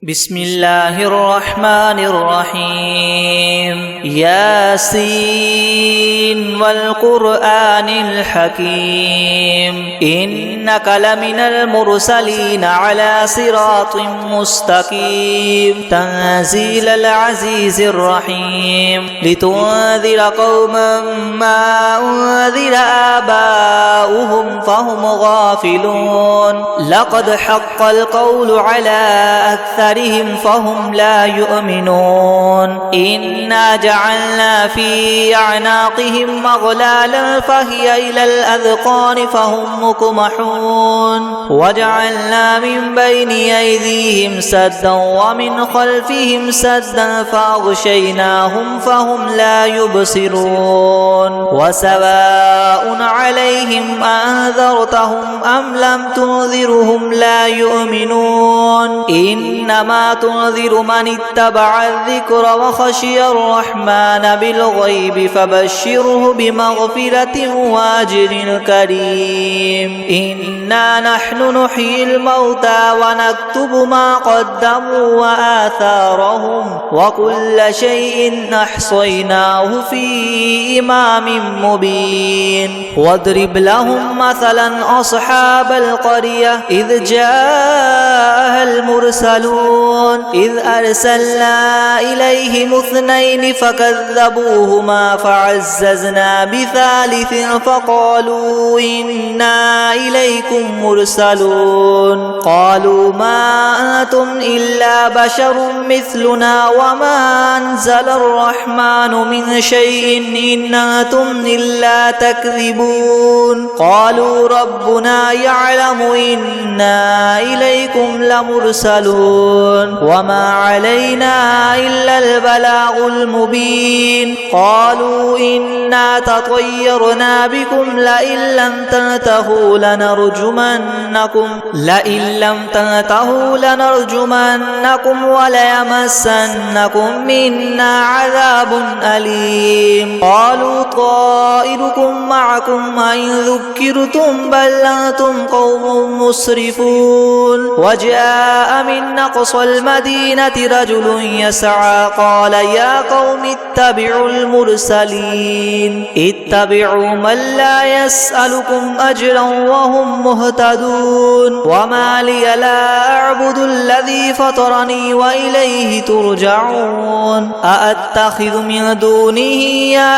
بسم الله الرحمن الرحيم ياسين والقرآن الحكيم إنك لمن المرسلين على صراط مستقيم تنزيل العزيز الرحيم لتنذر قوما ما أنذر آباؤهم فهم غافلون لقد حق القول على أكثرهم فهم لا يؤمنون إنا جعلنا في أعناقهم أغلالا فهي إلى الأذقان فهم مقمحون وجعلنا من بين أيديهم سدا ومن خلفهم سدا فأغشيناهم فهم لا يبصرون وسواء عليهم أنذرتهم أم لم تنذرهم لا يؤمنون إنما تنذر من اتبع الذكر وخشي الرحمن بالغيب فبشره بمغفرة وأجر كريم إنا نحن نحيي الموتى ونكتب ما قدموا وآثارهم وكل شيء أحصيناه في إمام مبين واضرب لهم مثلا أصحاب القرية إذ جاءها المرسلون إذ أرسلنا إليهم اثنين فكذبوهما فعززنا بثالث فقالوا إنا إليكم مرسلون قالوا ما أنتم إلا بشر مثلنا وما أنزل الرحمن من شيء إن أنتم إلا تكذبون قالوا ربنا يعلم إنا إليكم لمرسلون وما علينا إلا البلاغ المبين قالوا إنا تطيرنا بكم لئن لم تنتهوا لنرجمنكم وليمسنكم منا عذاب أليم قالوا طائركم معكم أئن ذكرتم بل أنتم قوم مسرفون وجاء من أقصى المدينة رجل يسعى قال يا قوم اتبعوا المرسلين اتبعوا من لا يسألكم أجرا وهم مهتدون وما لي لا أعبد الذي فطرني وإليه ترجعون أأتخذ من دونه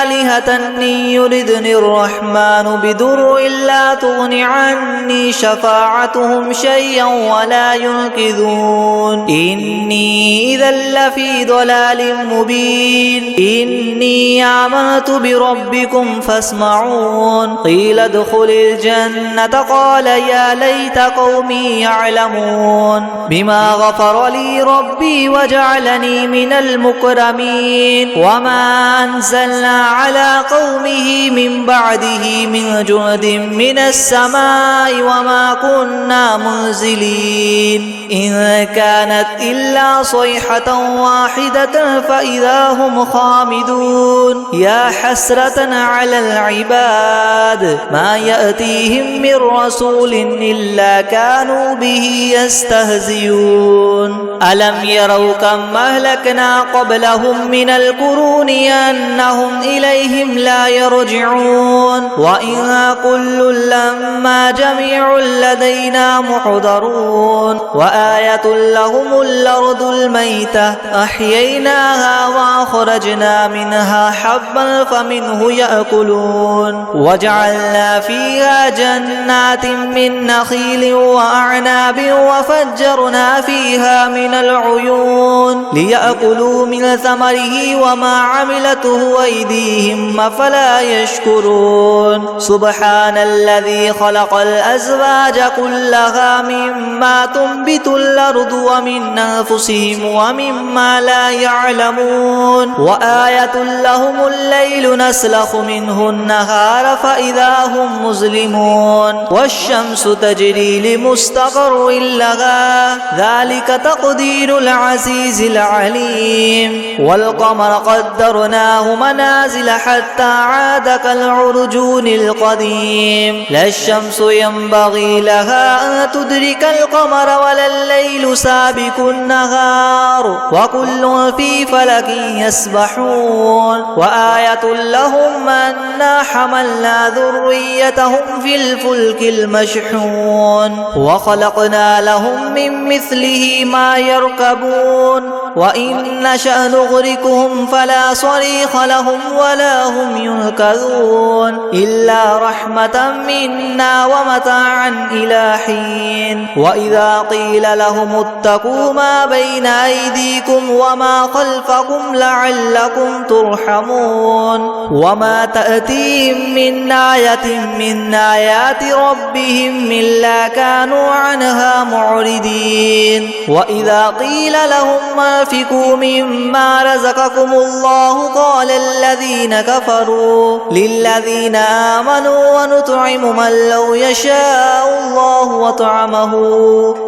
آلهة إن يردني الرحمن بضر لا تغن عني شفاعتهم شيئا ولا ينقذون إني إذا لفي ضلال مبين إني آمنت بربكم فاسمعون قيل ادخل الجنة قال يا ليت قومي يعلمون بما غفر لي ربي وجعلني من المكرمين وما أنزلنا على قومه من بعده من جند من السماء وما كنا منزلين إن كانت إلا صيحة واحدة فإذا هم خامدون يا حسرة على العباد ما يأتيهم من رسول إلا كانوا به يستهزئون ألم يروا كم أهلكنا قبلهم من القرون أنهم إليهم لا يرجعون وإن كل لما جميع لدينا محضرون وآية لهم الأرض الميتة أحييناها وأخرجنا منها حبا فمنه يأكلون وجعلنا فيها جنات من نخيل وأعناب وفجرنا فيها من العيون ليأكلوا من ثمره وما عملته أيديهم أفلا يشكرون سبحان الذي خلق الأزواج كلها مما تنبت الأرض ومن أنفسهم ومما لا يعلمون وآية لهم الليل نسلخ منه النهار فإذا هم مظلمون والشمس تجري لمستقر لها ذلك تقدير العزيز العليم والقمر قدرناه منازل حتى عاد كالعرجون القديم لا الشمس ينبغي لها أن تدرك القمر ولا الليل سابق سابق النهار وكل في فلك يسبحون وآية لهم أنا حملنا ذريتهم في الفلك المشحون وخلقنا لهم من مثله ما يركبون وإن نشأ نغرقهم فلا صريخ لهم ولا هم ينقذون إلا رحمة منا ومتاعا إلى حين وإذا قيل لهم اتقوا ما بين أيديكم وما خلفكم لعلكم ترحمون وما تأتيهم من آية من آيات ربهم إلا كانوا عنها معرضين وإذا قيل لهم أنفقوا مما رزقكم الله قال الذين كفروا للذين آمنوا ونطعم من لو يشاء الله وطعمه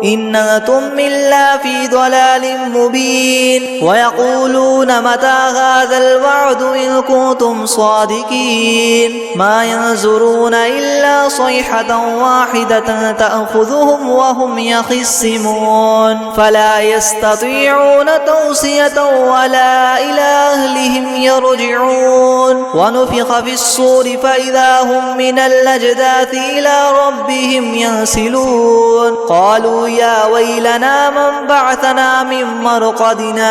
إن أنتم إلا في ضلال مبين ويقولون متى هذا الوعد إن كنتم صادقين ما ينظرون إلا صيحة واحدة تأخذهم وهم يخصمون فلا يستطيعون توصية ولا إلى أهلهم يرجعون ونفخ في الصور فإذا هم من الأجداث إلى ربهم ينسلون قالوا يا ويلنا من بعثنا من مرقدنا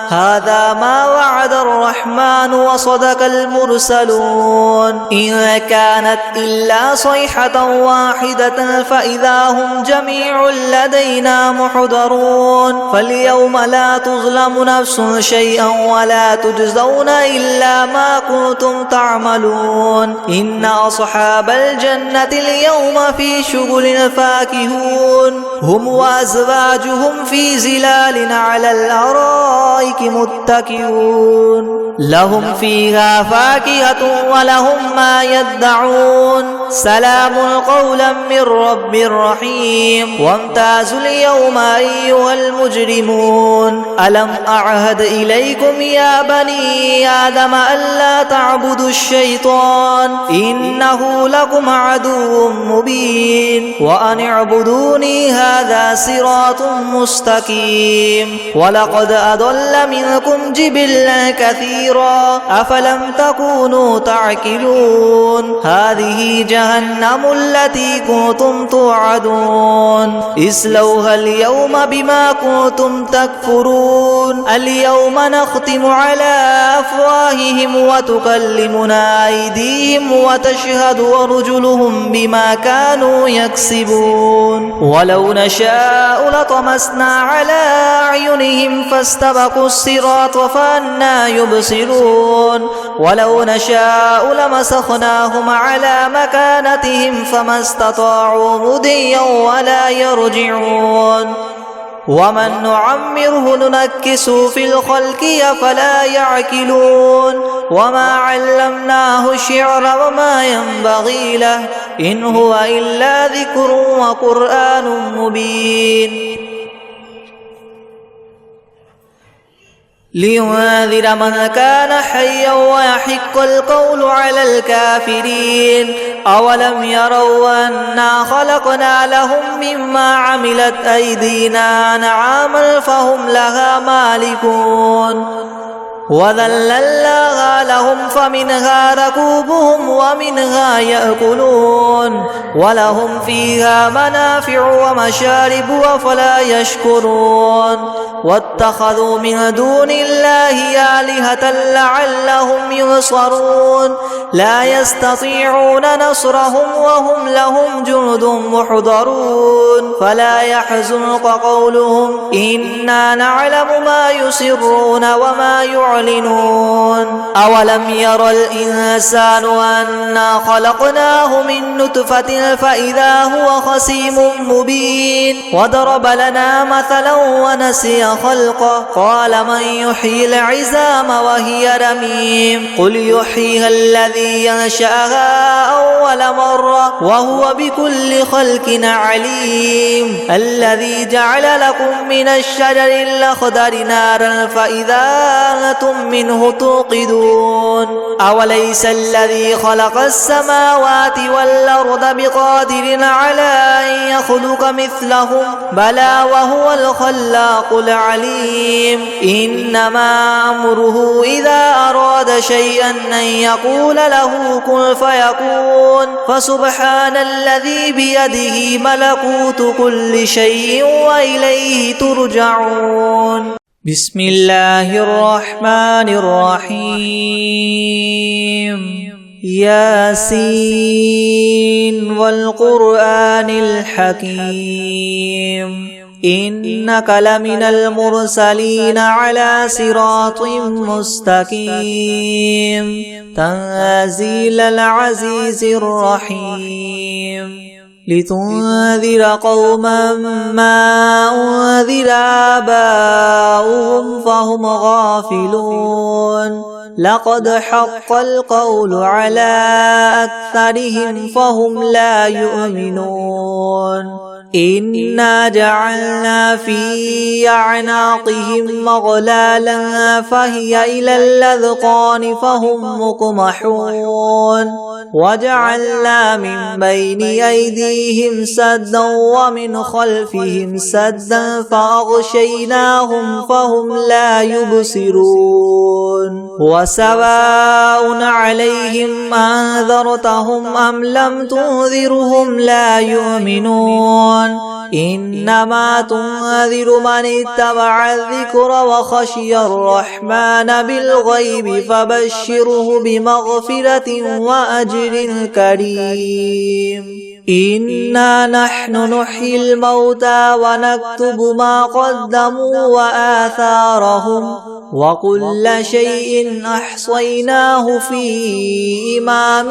هذا ما وعد الرحمن وصدق المرسلون إن كانت إلا صيحة واحدة فإذا هم جميع لدينا محضرون فاليوم لا تظلم نفس شيئا ولا تجزون إلا ما كنتم تعملون إن أصحاب الجنة اليوم في شغل فاكهون هم وأزواجهم في زلال على الأرائك متكئون لهم فيها فاكهة ولهم ما يدعون سلام قولا من رب رحيم وامتازوا اليوم أيها المجرمون ألم أعهد إليكم يا بني آدم ألا تعبدوا الشيطان إنه لكم عدو مبين وأن اعبدوني هذا صراط مستقيم ولقد أضل منكم جبلا كثيرا أفلم تكونوا تعقلون هذه جهنم التي كنتم توعدون اصلوها اليوم بما كنتم تكفرون اليوم نختم على أفواههم وتكلمنا أيديهم وتشهد أرجلهم بما كانوا يكسبون ولو نشاء لطمسنا على أعينهم فاستبقوا الصراط فأنى يبصرون ولو نشاء لمسخناهم على مكانتهم فما استطاعوا مضيا ولا يرجعون ومن نعمره ننكس في الخلق أفلا يعقلون وما علمناه الشعر وما ينبغي له إن هو إلا ذكر وقرآن مبين لينذر من كان حيا ويحق القول على الكافرين أولم يروا أنا خلقنا لهم مما عملت أيدينا أنعاما فهم لها مالكون وذللناها لهم فمنها ركوبهم ومنها يأكلون ولهم فيها منافع ومشارب أفلا يشكرون واتخذوا من دون الله آلهة لعلهم ينصرون لا يستطيعون نصرهم وهم لهم جند محضرون فلا يحزنك قولهم إنا نعلم ما يسرون وما يعلنون أولم ير الإنسان أنا خلقناه من نطفة فإذا هو خصيم مبين وضرب لنا مثلا ونسي خلقه قال من يحيي العظام وهي رميم قل يحييها الذي ينشأها أول مرة وهو بكل خلق عليم الذي جعل لكم من الشجر الأخضر نارا فإذا أنتم أنتم منه توقدون أوليس الذي خلق السماوات والأرض بقادر على أن يخلق مثلهم بلى وهو الخلاق العليم إنما أمره إذا أراد شيئا أن يقول له كن فيكون فسبحان الذي بيده ملكوت كل شيء وإليه ترجعون بسم الله الرحمن الرحيم ياسين والقرآن الحكيم إنك لمن المرسلين على صراط مستقيم تنزيل العزيز الرحيم لتنذر قوما ما أنذر آباؤهم فهم غافلون لقد حق القول على أكثرهم فهم لا يؤمنون إنا جعلنا في أعناقهم مغلالا فهي إلى الأذقان فهم مقمحون وجعلنا من بين أيديهم سدا ومن خلفهم سدا فأغشيناهم فهم لا يبصرون وسواء عليهم أنذرتهم أم لم تنذرهم لا يؤمنون إنما تنذر من اتبع الذكر وخشي الرحمن بالغيب فبشره بمغفرة وأجر كريم إنا نحن نحيي الموتى ونكتب ما قدموا وآثارهم وكل شيء أحصيناه في إمام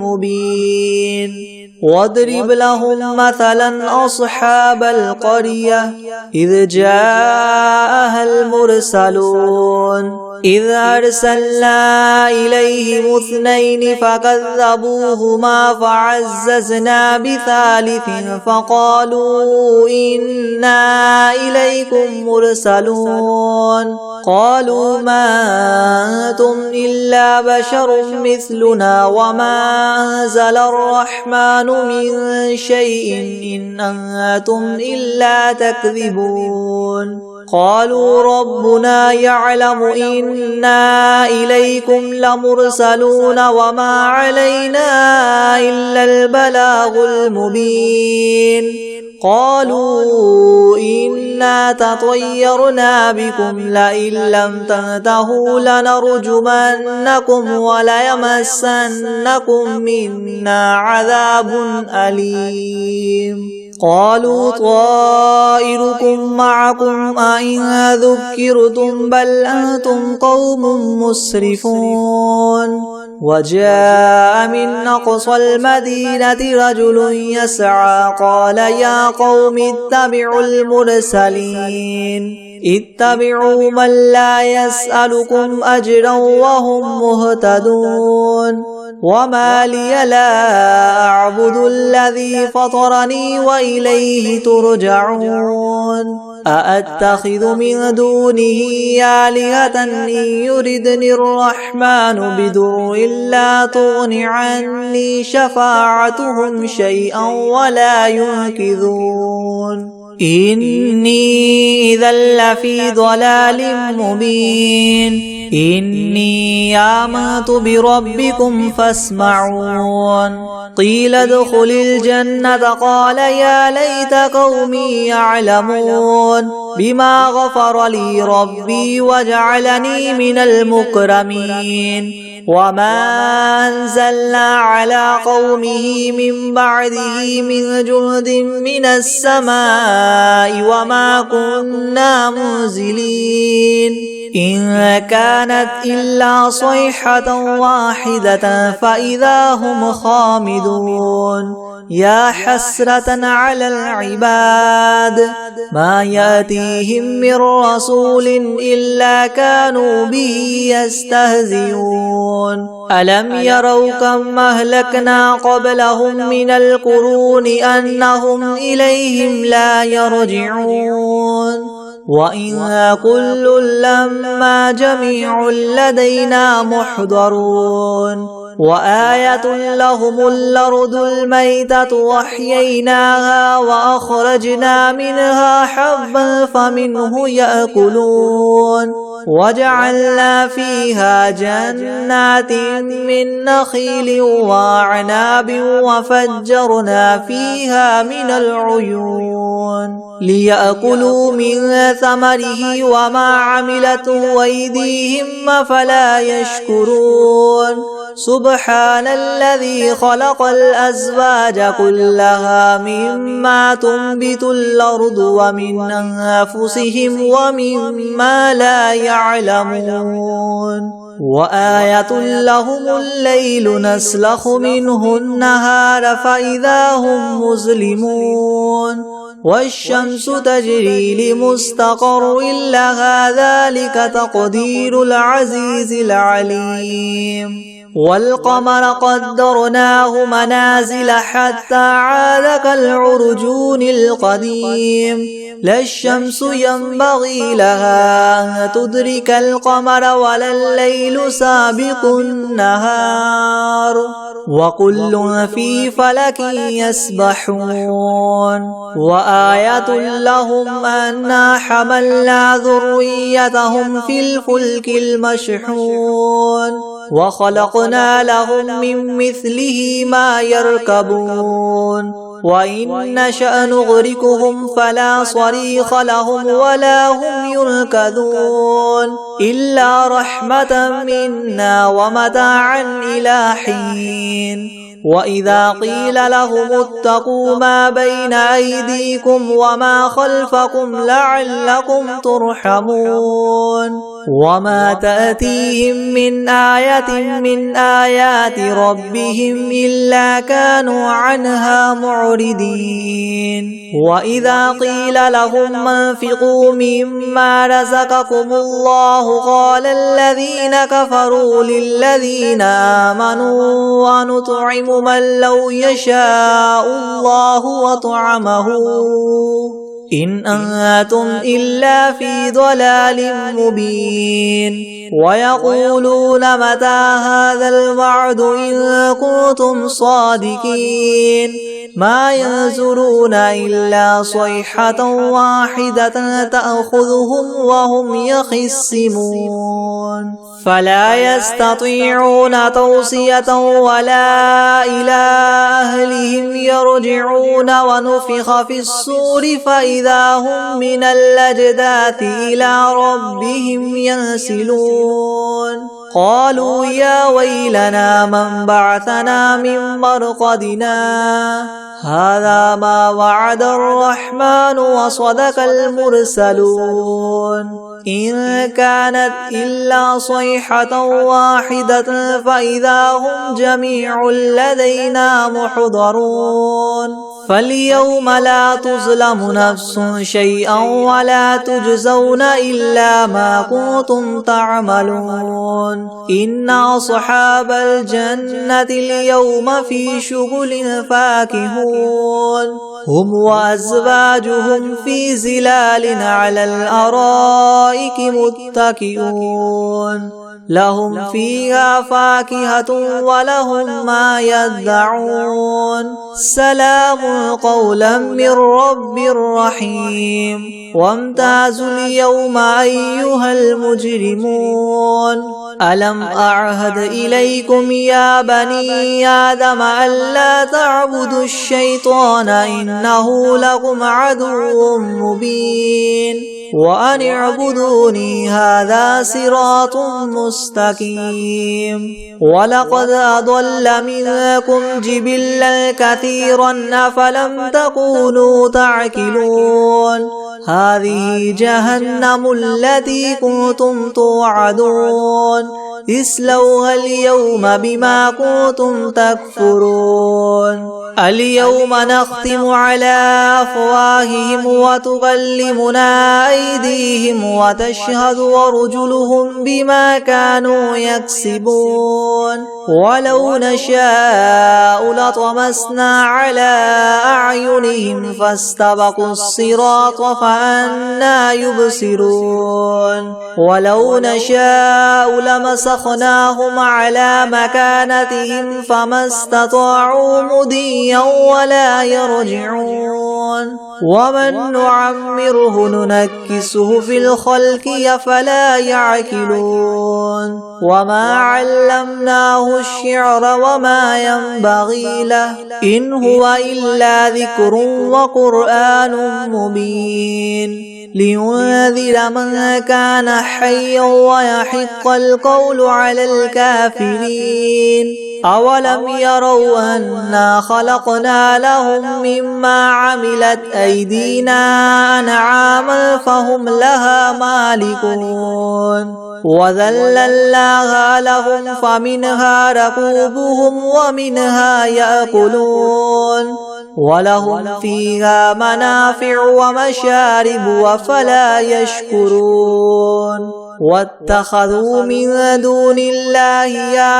مبين واضرب لهم مثلا أصحاب القرية إذ جاءها المرسلون إذ أرسلنا إليهم اثنين فكذبوهما فعززنا بثالث فقالوا إنا إليكم مرسلون قالوا ما أنتم إلا بشر مثلنا وما أنزل الرحمن من شيء إن أنتم إلا تكذبون قالوا ربنا يعلم إنا إليكم لمرسلون وما علينا إلا البلاغ المبين قالوا إنا تطيرنا بكم لئن لم تنتهوا لنرجمنكم وليمسنكم منا عذاب أليم قالوا طائركم معكم أئن ذكرتم بل أنتم قوم مسرفون وجاء من أقصى المدينة رجل يسعى قال يا قوم اتبعوا المرسلين اتبعوا من لا يسألكم أجرا وهم مهتدون وما لي لا أعبد الذي فطرني وإليه ترجعون أأتخذ من دونه آلهة إن يردني الرحمن بدر لا تغن عني شفاعتهم شيئا ولا ينقذون إني إذا لفي ضلال مبين إني آمنت بربكم فاسمعون قيل ادخل الجنة قال يا ليت قومي يعلمون بما غفر لي ربي وجعلني من المكرمين وما أنزلنا على قومه من بعده من جند من السماء وما كنا منزلين إن كانت إلا صيحة واحدة فإذا هم خامدون يا حسرة على العباد ما يأتيهم من رسول إلا كانوا به يستهزئون ألم يروا كم أهلكنا قبلهم من القرون أنهم إليهم لا يرجعون وإن كل لما جميع لدينا محضرون وآية لهم الأرض الميتة وأحييناها وأخرجنا منها حبا فمنه يأكلون وجعلنا فيها جنات من نخيل وأعناب وفجرنا فيها من العيون ليأكلوا من ثمره وما عملته أيديهم فلا يشكرون سبحان الذي خلق الأزواج كلها مما تنبت الأرض ومن أنفسهم ومما لا يعلمون وآية لهم الليل نسلخ منه النهار فإذا هم مظلمون والشمس تجري لمستقر لها ذلك تقدير العزيز العليم والقمر قدرناه منازل حتى عاد كالعرجون القديم لا الشمس ينبغي لها أن تدرك القمر ولا الليل سابق النهار وكل في فلك يسبحون وآية لهم أنا حملنا ذريتهم في الفلك المشحون وخلقنا لهم من مثله ما يركبون وإن نشأ نغرقهم فلا صريخ لهم ولا هم ينقذون إلا رحمة منا ومتاعا إلى حين وإذا قيل لهم اتقوا ما بين أيديكم وما خلفكم لعلكم ترحمون وما تأتيهم من آية من آيات ربهم إلا كانوا عنها معرضين وإذا قيل لهم انفقوا مما رزقكم الله قال الذين كفروا للذين آمنوا ونطعم من لو يشاء الله وطعمه إن أنتم إلا في ضلال مبين ويقولون متى هذا الوعد إن كنتم صادقين ما ينظرون إلا صيحة واحدة تأخذهم وهم يخصمون فلا يستطيعون توصية ولا إلى أهلهم يرجعون ونفخ في الصور فإذا هم من الأجداث إلى ربهم ينسلون قالوا يا ويلنا من بعثنا من مرقدنا هذا ما وعد الرحمن وصدق المرسلون إن كانت إلا صيحة واحدة فإذا هم جميع لدينا محضرون فاليوم لا تظلم نفس شيئا ولا تجزون إلا ما كنتم تعملون إن أصحاب الجنة اليوم في شغل فاكهون هم وأزواجهم في زلال على الأرائك متكئون لهم فيها فاكهة ولهم ما يدعون سلام قولا من رب رحيم وامتازوا اليوم أيها المجرمون ألم أعهد إليكم يا بني آدم ألا تعبدوا الشيطان إنه لكم عدو مبين وأن اعبدوني هذا صراط مستقيم ولقد أضل منكم جبلا كثيرا أفلم تكونوا تعقلون هذه جهنم التي كنتم توعدون اصلوها اليوم بما كنتم تكفرون اليوم نختم على أفواههم وتكلمنا أيديهم وتشهد أرجلهم بما كانوا يكسبون ولو نشاء لطمسنا على أعينهم فاستبقوا الصراط فأنى يبصرون ولو نشاء لمسخناهم على مكانتهم فما استطاعوا مضيا ولا يرجعون ومن نعمره ننكسه في الخلق أفلا يعقلون وما علمناه الشعر وما ينبغي له إن هو إلا ذكر وقرآن مبين لينذر من كان حيا ويحق القول على الكافرين أولم يروا أنا خلقنا لهم مما عملت أيدينا أنعاما فهم لها مالكون وذللناها لهم فمنها ركوبهم ومنها يأكلون ولهم فيها منافع ومشارب وفلا يشكرون واتخذوا من دون الله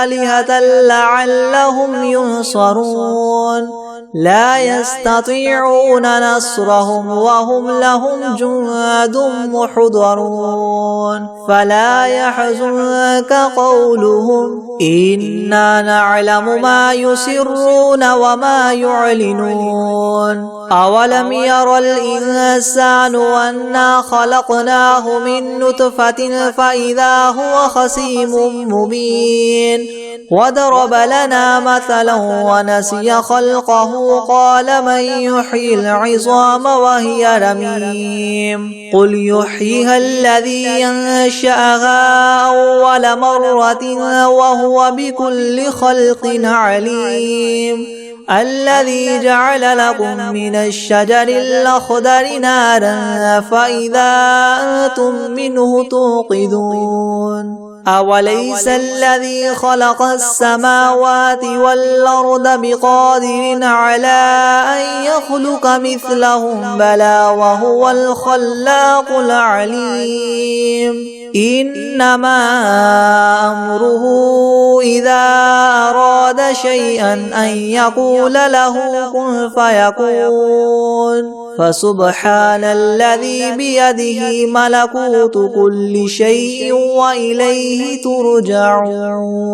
آلهة لعلهم ينصرون لا يستطيعون نصرهم وهم لهم جند محضرون فلا يحزنك قولهم إنا نعلم ما يسرون وما يعلنون أولم ير الإنسان أنا خلقناه من نطفة فإذا هو خصيم مبين وضرب لنا مثلا ونسي خلقه قال من يحيي العظام وهي رميم قل يحييها الذي أنشأها أول مرة وهو بكل خلق عليم الذي جعل لكم من الشجر الأخضر نارا فإذا أنتم منه توقدون أوليس الذي خلق السماوات والأرض بقادر على أن يخلق مثلهم بلى وهو الخلاق العليم إنما أمره إذا أراد شيئا أن يقول له كن فيكون فسبحان الذي بيده ملكوت كل شيء وإليه ترجعون